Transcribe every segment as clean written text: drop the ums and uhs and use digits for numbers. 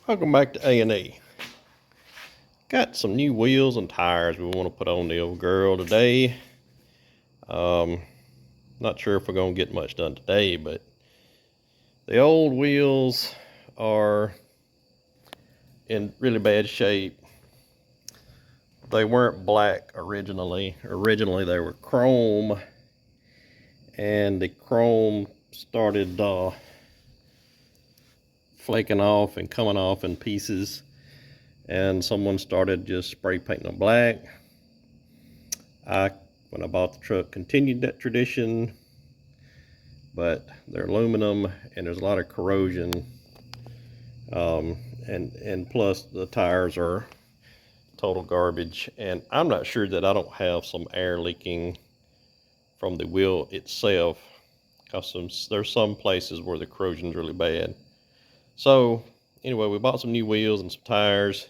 Welcome back to A&E. Got some new wheels and tires we want to put on the old girl today. Not sure if we're going to get much done today, but the old wheels are in really bad shape. They weren't black originally. Originally they were chrome, and the chrome started flaking off and coming off in pieces, and someone started just spray painting them black. When I bought the truck, continued that tradition, but they're aluminum and there's a lot of corrosion, and plus the tires are total garbage, and I'm not sure that I don't have some air leaking from the wheel itself, because there's some places where the corrosion is really bad. So anyway, we bought some new wheels and some tires.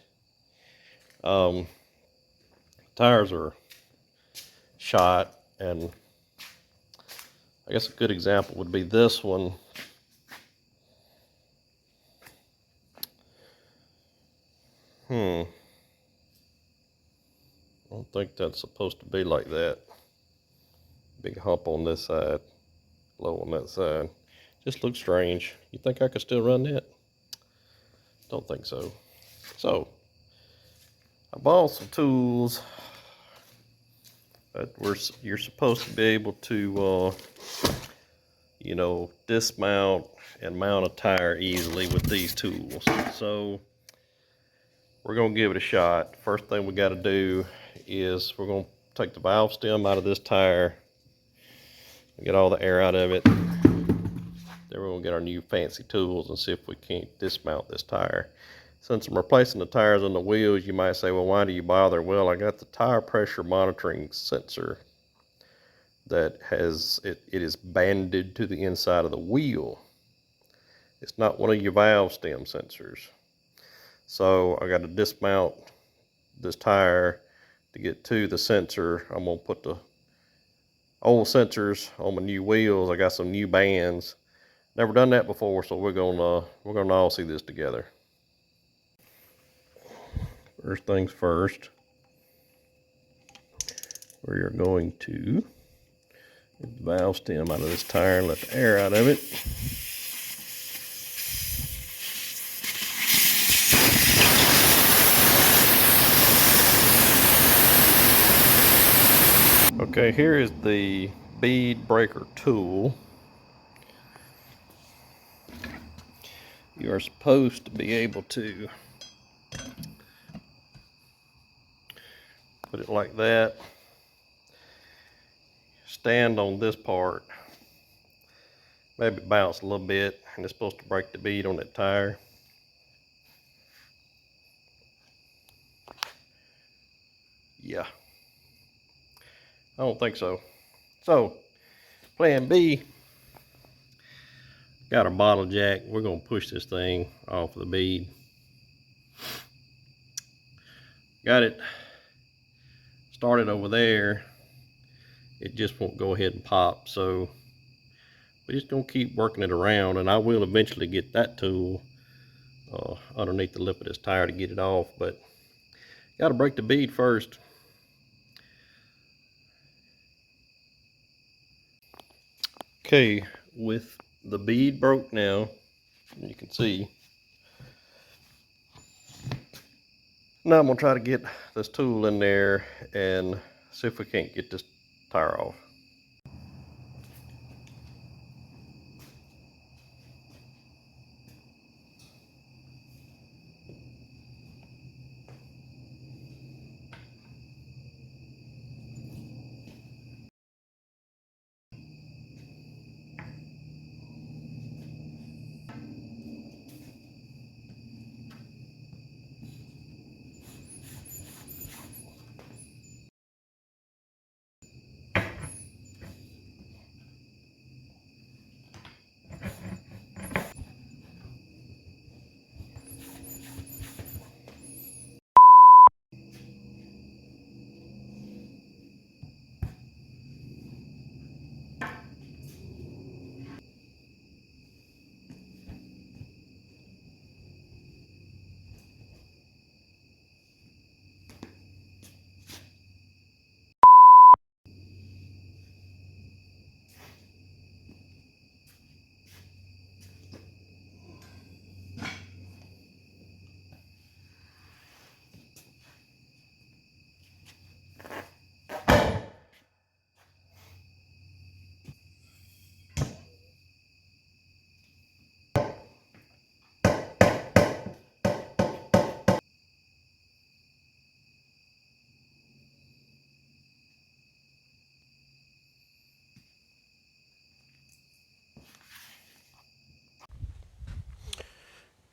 Tires are shot, and I guess a good example would be this one. I don't think that's supposed to be like that. Big hump on this side, low on that side. Just looks strange. You think I could still run that? Don't think so. So, I bought some tools that you're supposed to be able to, dismount and mount a tire easily with these tools. So, we're gonna give it a shot. First thing we gotta do is we're gonna take the valve stem out of this tire, get all the air out of it. Then we're gonna get our new fancy tools and see if we can't dismount this tire. Since I'm replacing the tires on the wheels, you might say, well, why do you bother? Well, I got the tire pressure monitoring sensor that it is banded to the inside of the wheel. It's not one of your valve stem sensors. So I got to dismount this tire to get to the sensor. I'm gonna put the old sensors on my new wheels. I got some new bands. Never done that before, so we're gonna all see this together. First things first, we are going to get the valve stem out of this tire and let the air out of it. Okay, here is the bead breaker tool. You are supposed to be able to put it like that, stand on this part, maybe bounce a little bit, and it's supposed to break the bead on that tire. Yeah, I don't think so. So, plan B, got our bottle jack. We're gonna push this thing off the bead. Got it started over there. It just won't go ahead and pop, so we're just gonna keep working it around, and I will eventually get that tool underneath the lip of this tire to get it off, but gotta break the bead first. Okay, with the bead broke now, you can see. Now I'm gonna try to get this tool in there and see if we can't get this tire off.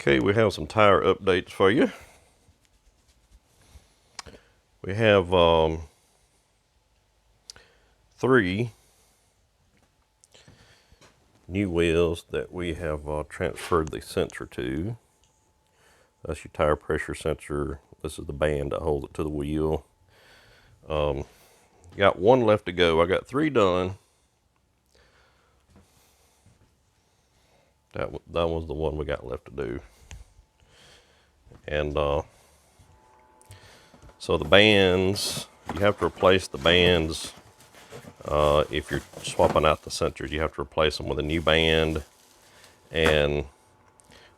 Okay, we have some tire updates for you. We have 3 new wheels that we have transferred the sensor to. That's your tire pressure sensor. This is the band that holds it to the wheel. Got 1 left to go. I got 3 done. That was the one we got left to do. And so the bands, you have to replace the bands. If you're swapping out the sensors, you have to replace them with a new band and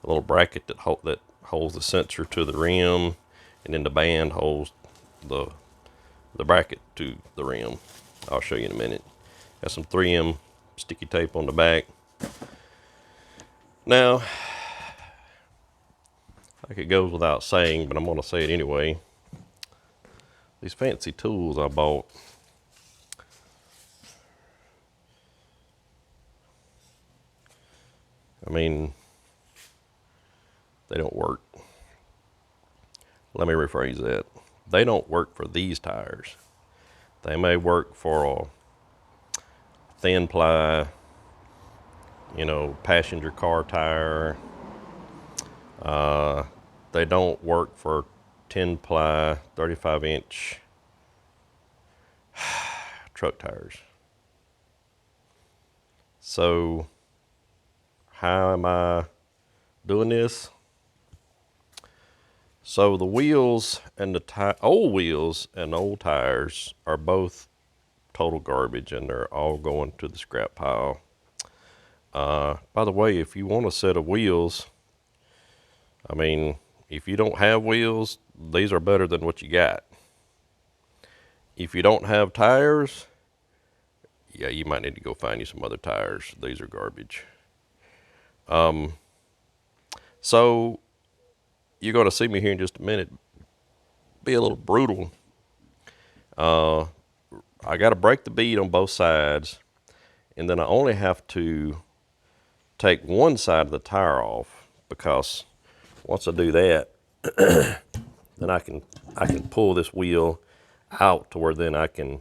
a little bracket that holds the sensor to the rim, and then the band holds the bracket to the rim. I'll show you in a minute. Got some 3M sticky tape on the back. Now, like it goes without saying, but I'm going to say it anyway. These fancy tools I bought, I mean, they don't work. Let me rephrase that. They don't work for these tires. They may work for a thin ply, passenger car tire. They don't work for 10 ply, 35-inch truck tires. So how am I doing this? So the wheels and the old wheels and old tires are both total garbage, and they're all going to the scrap pile. By the way, if you want a set of wheels, I mean, if you don't have wheels, these are better than what you got. If you don't have tires, yeah, you might need to go find you some other tires. These are garbage. So you're going to see me here in just a minute be a little brutal. I got to break the bead on both sides, and then I only have to take one side of the tire off, because once I do that, then I can pull this wheel out to where then I can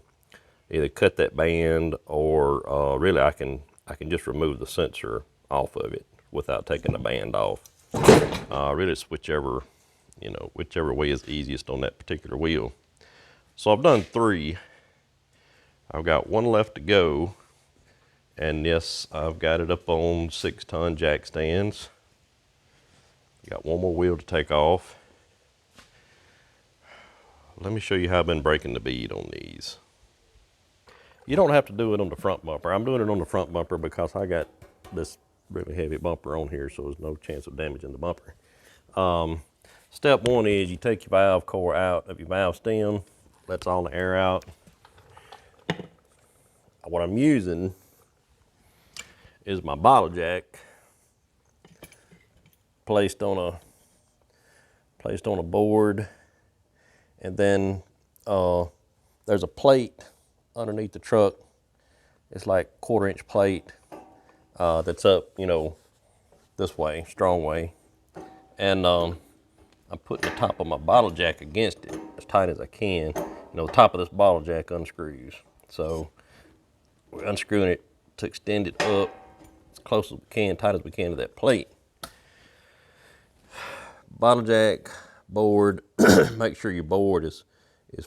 either cut that band, or really I can just remove the sensor off of it without taking the band off. Really, it's whichever way is easiest on that particular wheel. So I've done 3. I've got 1 left to go, and yes, I've got it up on 6-ton jack stands. Got 1 more wheel to take off. Let me show you how I've been breaking the bead on these. You don't have to do it on the front bumper. I'm doing it on the front bumper because I got this really heavy bumper on here, so there's no chance of damaging the bumper. Step 1 is you take your valve core out of your valve stem, lets all the air out. What I'm using is my bottle jack placed on a board, and then there's a plate underneath the truck. It's like 1/4-inch plate that's up, this way, strong way, and I'm putting the top of my bottle jack against it as tight as I can. The top of this bottle jack unscrews, so we're unscrewing it to extend it up as close as we can, tight as we can to that plate. Bottle jack, board, make sure your board is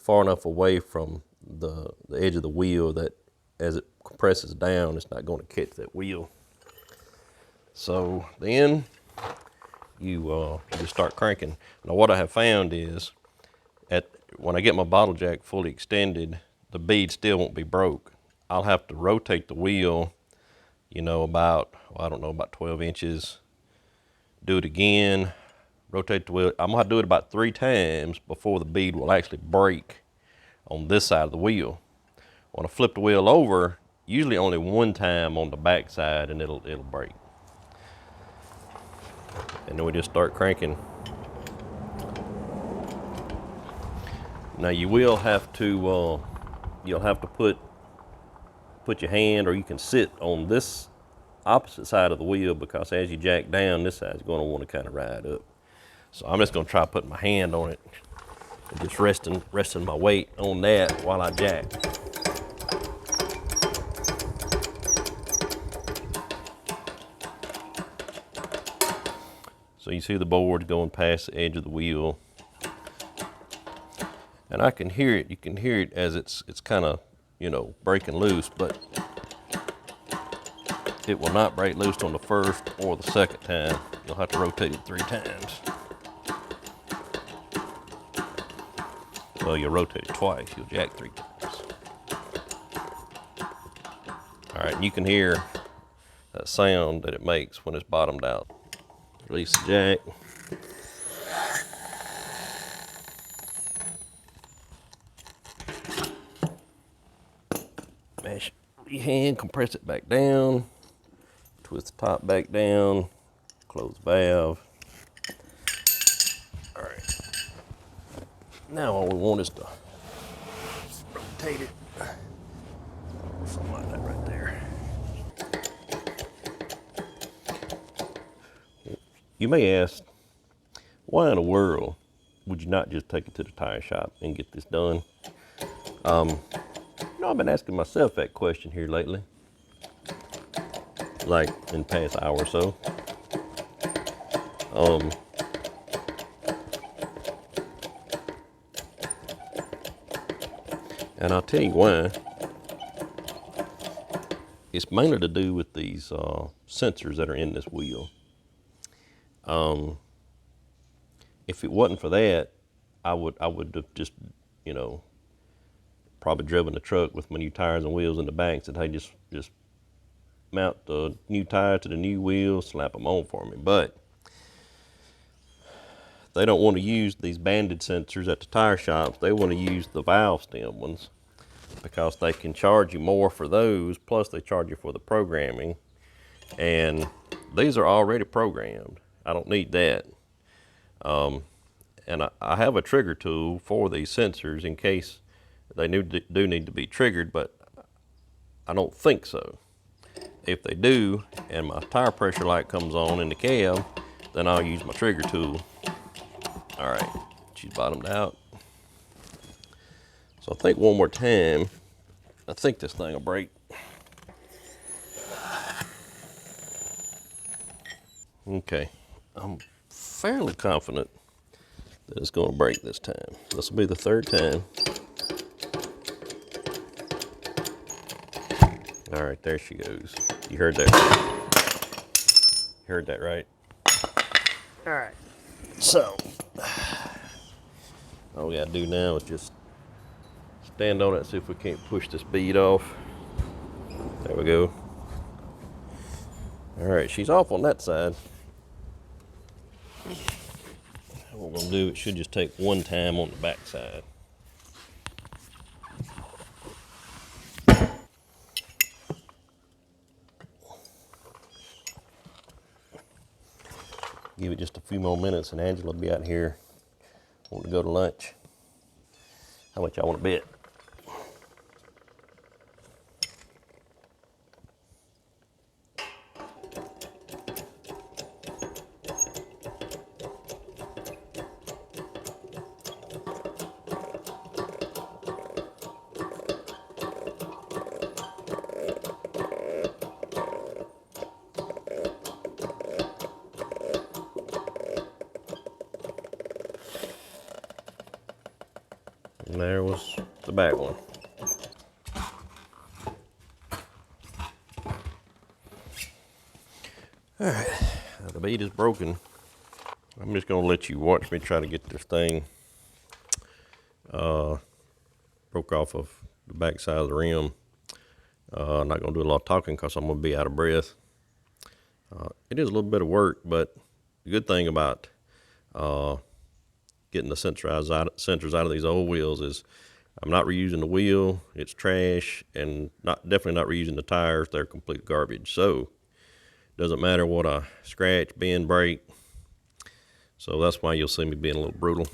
far enough away from the edge of the wheel that as it compresses down, it's not going to catch that wheel. So then you just start cranking. Now what I have found is, when I get my bottle jack fully extended, the bead still won't be broke. I'll have to rotate the wheel, about 12 inches. Do it again, rotate the wheel. I'm gonna have to do it about 3 times before the bead will actually break on this side of the wheel. When I flip the wheel over, usually only 1 time on the back side, and it'll break. And then we just start cranking. Now you will have to, you'll have to put your hand, or you can sit on this opposite side of the wheel, because as you jack down, this side's going to want to kind of ride up. So I'm just going to try putting my hand on it and just resting my weight on that while I jack. So you see the board going past the edge of the wheel, and I can hear it. You can hear it as it's kind of, you know, breaking loose, but it will not break loose on the first or the second time. You'll have to rotate it 3 times. Well, you'll rotate it twice. You'll jack 3 times. All right, and you can hear that sound that it makes when it's bottomed out. Release the jack. Mash your hand, compress it back down, twist the top back down, close the valve. All right. Now all we want is to rotate it. Something like that right there. You may ask, why in the world would you not just take it to the tire shop and get this done? You know, I've been asking myself that question here lately, like in the past hour or so. And I'll tell you why. It's mainly to do with these sensors that are in this wheel. If it wasn't for that, I would have just, you know, probably driven the truck with my new tires and wheels in the back and said, hey, just mount the new tire to the new wheels, slap them on for me. But they don't want to use these banded sensors at the tire shops. They want to use the valve stem ones, because they can charge you more for those, plus they charge you for the programming. And these are already programmed. I don't need that. And I have a trigger tool for these sensors in case they do need to be triggered, but I don't think so. If they do, and my tire pressure light comes on in the cab, then I'll use my trigger tool. All right, she's bottomed out. So I think one more time, I think this thing will break. Okay, I'm fairly confident that it's going to break this time. This will be the 3rd time. All right, there she goes. You heard that? You heard that, right? All right. So, all we got to do now is just stand on it and see if we can't push this bead off. There we go. All right, she's off on that side. What we're going to do, it should just take one time on the back side. Give it just a few more minutes and Angela will be out here wanting to go to lunch. How much y'all want to bet? And there was the back one. All right, the bead is broken. I'm just gonna let you watch me try to get this thing broke off of the back side of the rim. I'm not gonna do a lot of talking because I'm gonna be out of breath. It is a little bit of work, but the good thing about getting the sensors out of these old wheels is I'm not reusing the wheel. It's trash, and definitely not reusing the tires. They're complete garbage. So it doesn't matter what I scratch, bend, break. So that's why you'll see me being a little brutal.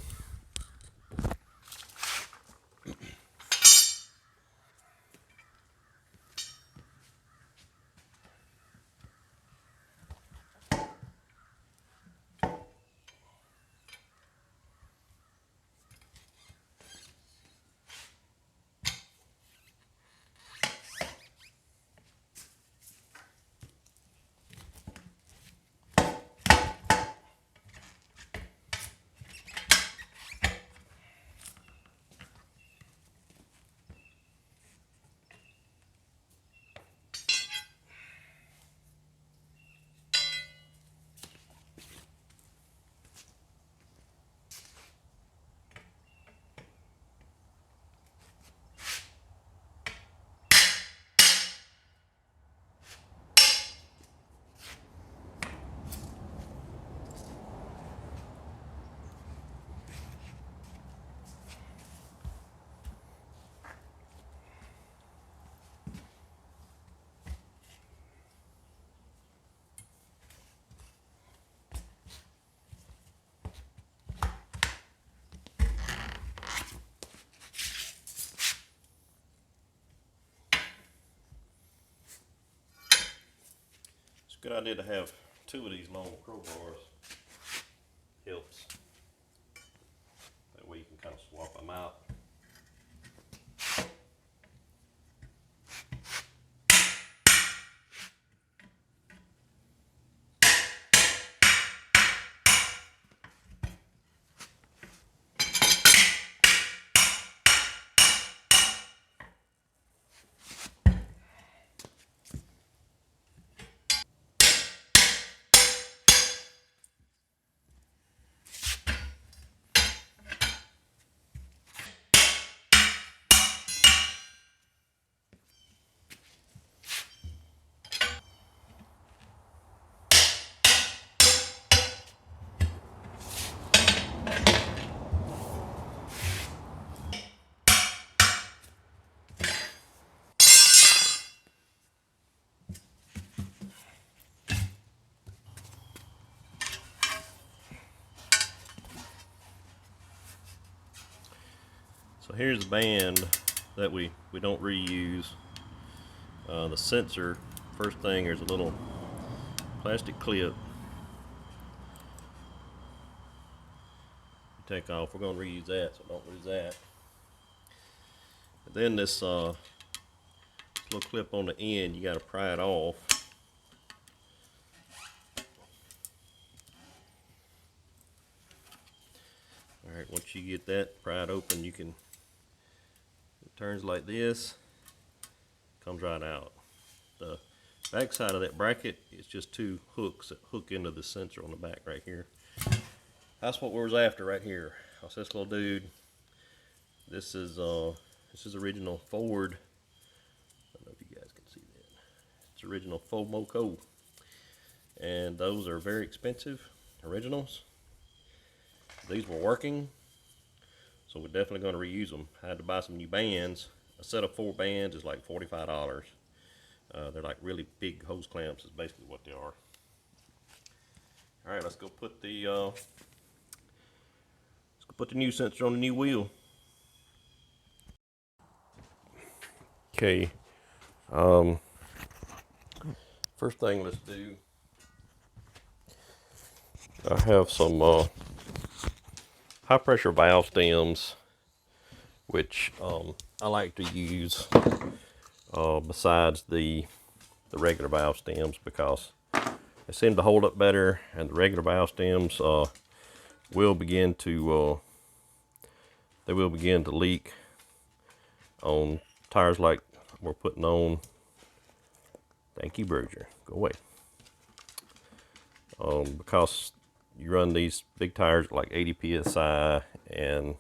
Good idea to have two of these long crowbars. Helps. That way you can kind of swap them out. So here's the band that we don't reuse. The sensor, first thing, there's a little plastic clip. You take off. We're going to reuse that, so don't lose that. And then this little clip on the end, you got to pry it off. All right, once you get that pried open, you can, it turns like this, comes right out. The back side of that bracket is just two hooks that hook into the sensor on the back right here. That's what we was after right here. That's this little dude. This is original Ford. I don't know if you guys can see that. It's original Fomoco. And those are very expensive originals. These were working, so we're definitely going to reuse them. I had to buy some new bands. A set of 4 bands is like $45. They're like really big hose clamps is basically what they are. All right, let's go put the new sensor on the new wheel. Okay. First thing let's do, I have some high pressure valve stems, which I like to use besides the regular valve stems because they seem to hold up better, and the regular valve stems will begin to leak on tires like we're putting on. Thank you, Berger. Go away. Because you run these big tires at like 80 psi, and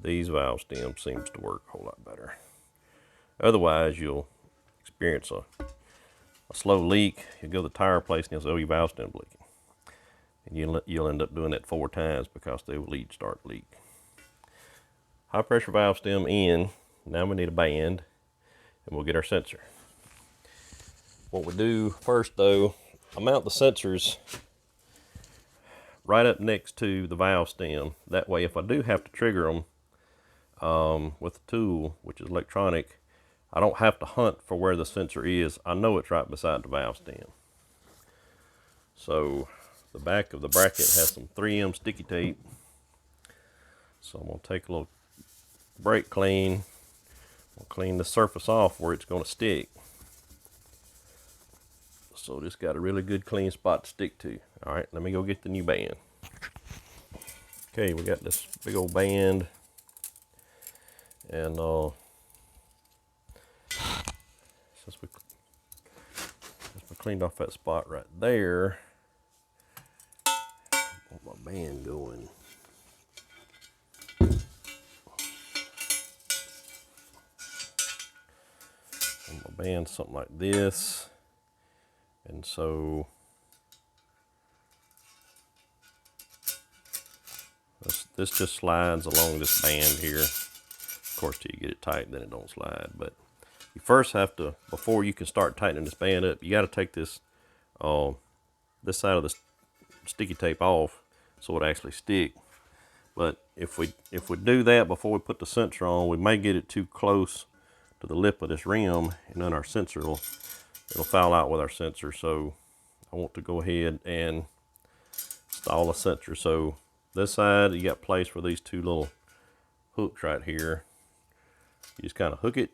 these valve stems seems to work a whole lot better. Otherwise, you'll experience a slow leak. You go to the tire place and you'll say, "Oh, your valve stem's leaking," and you'll end up doing that 4 times because they will start to leak. High pressure valve stem in. Now we need a band, and we'll get our sensor. What we do first, though, I mount the sensors right up next to the valve stem. That way, if I do have to trigger them with a tool, which is electronic, I don't have to hunt for where the sensor is. I know it's right beside the valve stem. So the back of the bracket has some 3M sticky tape. So I'm going to take a little brake clean. I'll clean the surface off where it's going to stick. So this got a really good clean spot to stick to. All right, let me go get the new band. Okay, we got this big old band, and since we cleaned off that spot right there, I want my band going. And my band's something like this. And so this just slides along this band here. Of course, till you get it tight, then it don't slide. But you first have to, before you can start tightening this band up, you got to take this this side of the sticky tape off so it actually stick. But if we do that before we put the sensor on, we may get it too close to the lip of this rim, and then our sensor will it'll foul out with our sensor. So I want to go ahead and install a sensor. So this side, you got place for these two little hooks right here. You just kind of hook it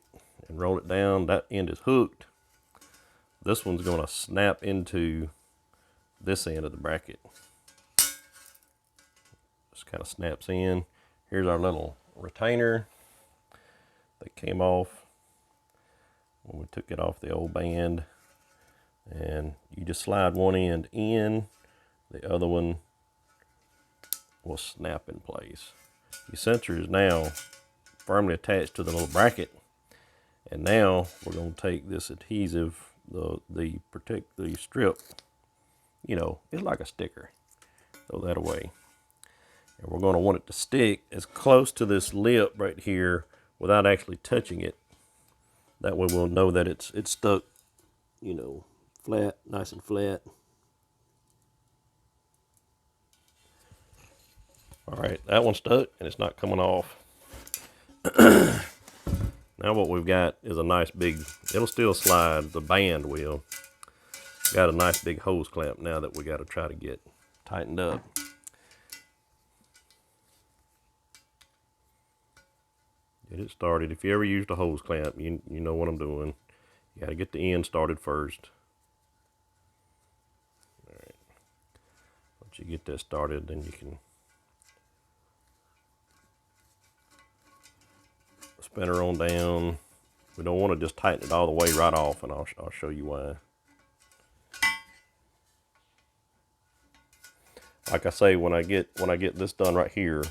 and roll it down. That end is hooked. This one's going to snap into this end of the bracket. Just kind of snaps in. Here's our little retainer that came off when we took it off the old band. And you just slide one end in, the other one will snap in place. Your sensor is now firmly attached to the little bracket. And now we're going to take this adhesive, the protect the strip, you know, it's like a sticker. Throw that away. And we're going to want it to stick as close to this lip right here without actually touching it. That way we'll know that it's stuck, you know, flat, nice and flat. All right, that one's stuck and it's not coming off. Now what we've got is a nice big, it'll still slide, the band will. Got a nice big hose clamp now that we got to try to get tightened up. Get it started. If you ever used a hose clamp, you know what I'm doing. You got to get the end started first. All right. Once you get that started, then you can spin her on down. We don't want to just tighten it all the way right off, and I'll show you why. Like I say, when I get this done right here,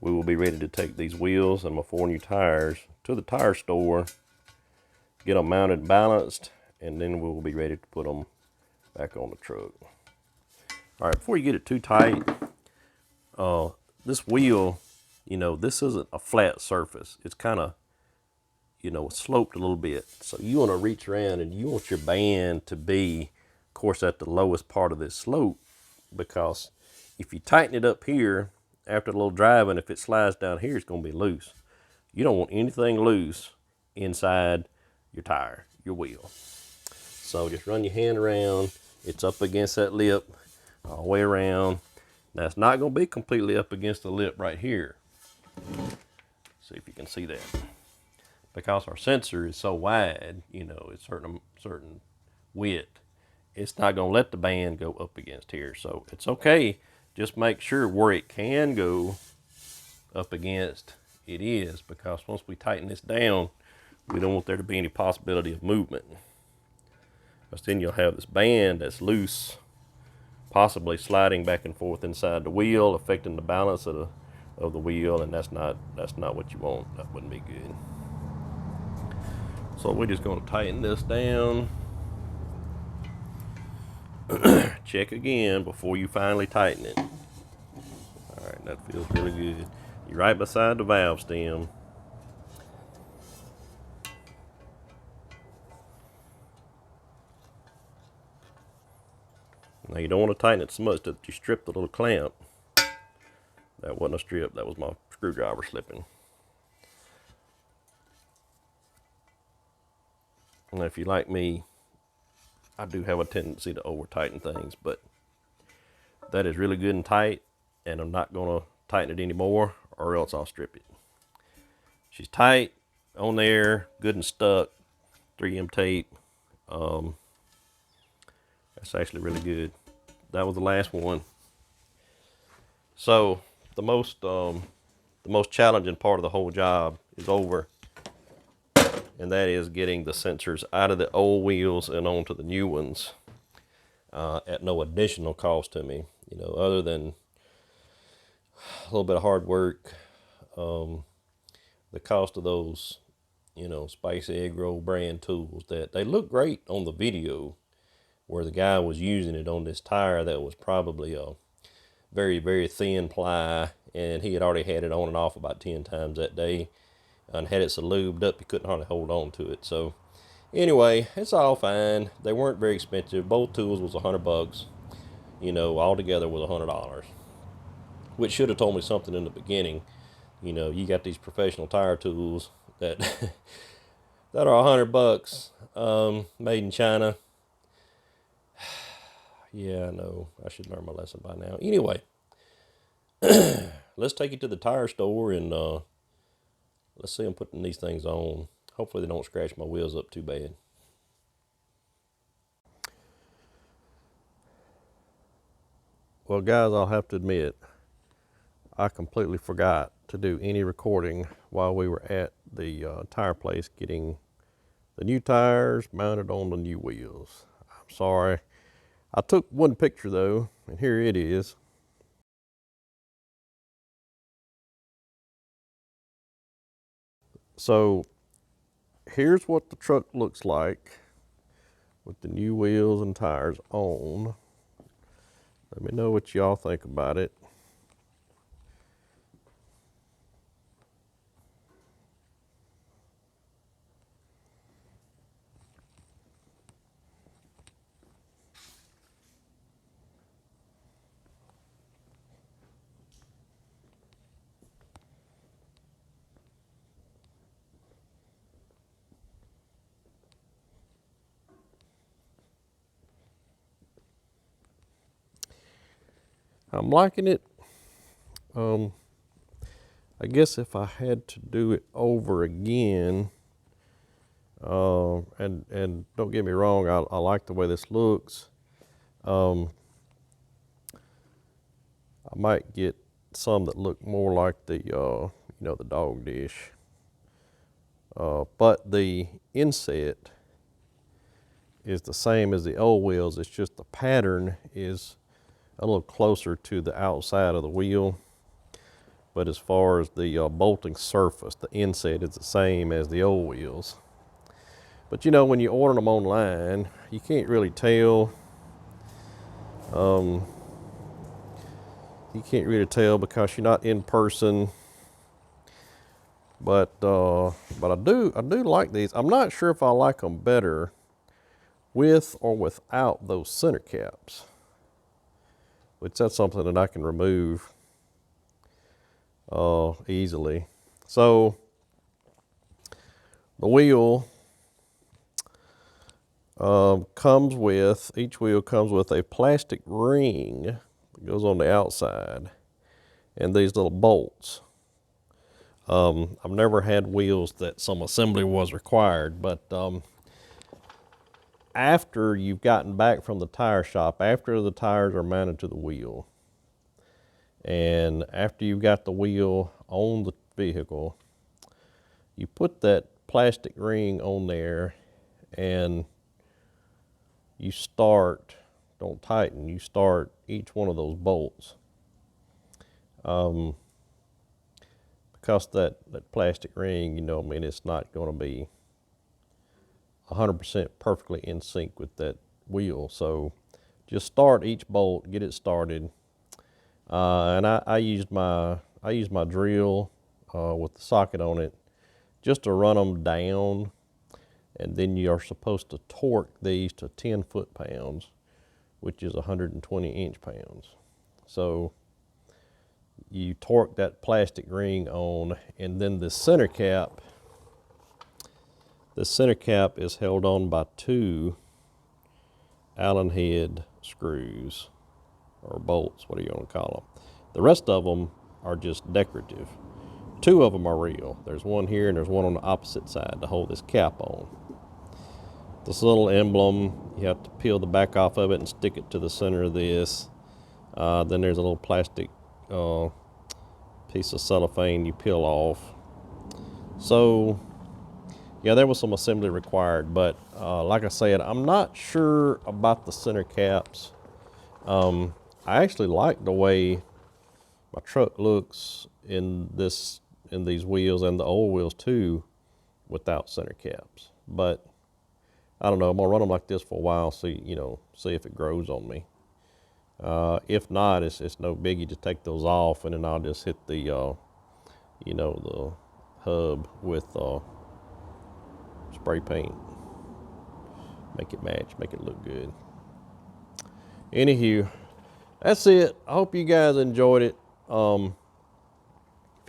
we will be ready to take these wheels and my 4 new tires to the tire store, get them mounted, balanced, and then we'll be ready to put them back on the truck. All right, before you get it too tight, this wheel, you know, this isn't a flat surface. It's kind of, you know, sloped a little bit. So you want to reach around and you want your band to be, of course, at the lowest part of this slope, because if you tighten it up here, after a little driving, if it slides down here, it's going to be loose. You don't want anything loose inside your tire, your wheel. So just run your hand around. It's up against that lip all the way around. Now it's not going to be completely up against the lip right here. See if you can see that. Because our sensor is so wide, you know, it's certain width, it's not going to let the band go up against here. So it's okay. Just make sure where it can go up against it is, because once we tighten this down, we don't want there to be any possibility of movement. Because then you'll have this band that's loose, possibly sliding back and forth inside the wheel, affecting the balance of the wheel, and that's not what you want. That wouldn't be good. So we're just going to tighten this down. Check again before you finally tighten it. All right, that feels really good. You're right beside the valve stem. Now you don't want to tighten it so much that you strip the little clamp. That wasn't a strip, that was my screwdriver slipping. And if you like me, I do have a tendency to over tighten things, but that is really good and tight, and I'm not gonna tighten it anymore or else I'll strip it. She's tight on there, good and stuck, 3M tape. That's actually really good. That was the last one. So the most challenging part of the whole job is over, and that is getting the sensors out of the old wheels and onto the new ones at no additional cost to me, you know, other than a little bit of hard work. The cost of those, you know, Spice Egg Roll brand tools, that they look great on the video where the guy was using it on this tire that was probably a very, very thin ply, and he had already had it on and off about 10 times that day and had it so lubed up he couldn't hardly hold on to it. So anyway, it's all fine. They weren't very expensive. Both tools was $100, you know, altogether was $100, which should have told me something in the beginning. You know, you got these professional tire tools that that are $100, made in China. Yeah, I know. I should learn my lesson by now. Anyway, let's take it to the tire store and let's see them putting these things on. Hopefully they don't scratch my wheels up too bad. Well, guys, I'll have to admit, I completely forgot to do any recording while we were at the tire place getting the new tires mounted on the new wheels. I'm sorry. I took one picture though, and here it is. So here's what the truck looks like with the new wheels and tires on. Let me know what y'all think about it. I'm liking it. I guess if I had to do it over again, and don't get me wrong, I like the way this looks. I might get some that look more like the the dog dish. But the inset is the same as the old wheels. It's just the pattern is a little closer to the outside of the wheel. But as far as the bolting surface, the inset is the same as the old wheels. But you know, when you order them online, you can't really tell. You can't really tell because you're not in person. But I do like these. I'm not sure if I like them better with or without those center caps, which that's something that I can remove easily. So the wheel each wheel comes with a plastic ring that goes on the outside and these little bolts. I've never had wheels that some assembly was required, but after you've gotten back from the tire shop, after the tires are mounted to the wheel, and after you've got the wheel on the vehicle, you put that plastic ring on there and you start, don't tighten, you start each one of those bolts. Because that plastic ring, it's not going to be 100% perfectly in sync with that wheel. So just start each bolt, get it started. And I used my drill with the socket on it just to run them down, and then you are supposed to torque these to 10 foot-pounds, which is 120 inch-pounds. So you torque that plastic ring on, and then the center cap is held on by 2 Allen head screws or bolts, what are you going to call them. The rest of them are just decorative. 2 of them are real. There's one here and there's one on the opposite side to hold this cap on. This little emblem, you have to peel the back off of it and stick it to the center of this. Then there's a little plastic piece of cellophane you peel off. So yeah, there was some assembly required, but like I said, I'm not sure about the center caps. I actually like the way my truck looks in these wheels and the old wheels too, without center caps. But I don't know. I'm gonna run them like this for a while, see if it grows on me. If not, it's no biggie to take those off, and then I'll just hit the the hub with spray paint, make it match, make it look good. Anywho, that's it. I hope you guys enjoyed it. If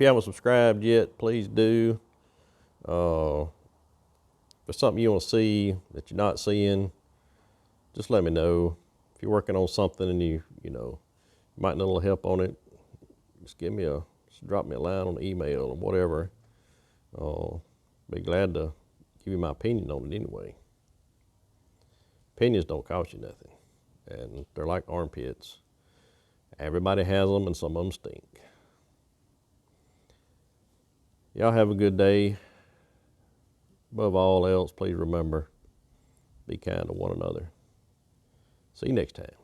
you haven't subscribed yet, please do. there's something you want to see that you're not seeing, just let me know. If you're working on something and you might need a little help on it, just drop me a line on the email or whatever. Be glad to give you my opinion on it anyway. Opinions don't cost you nothing, and they're like armpits. Everybody has them, and some of them stink. Y'all have a good day. Above all else, please remember, be kind to one another. See you next time.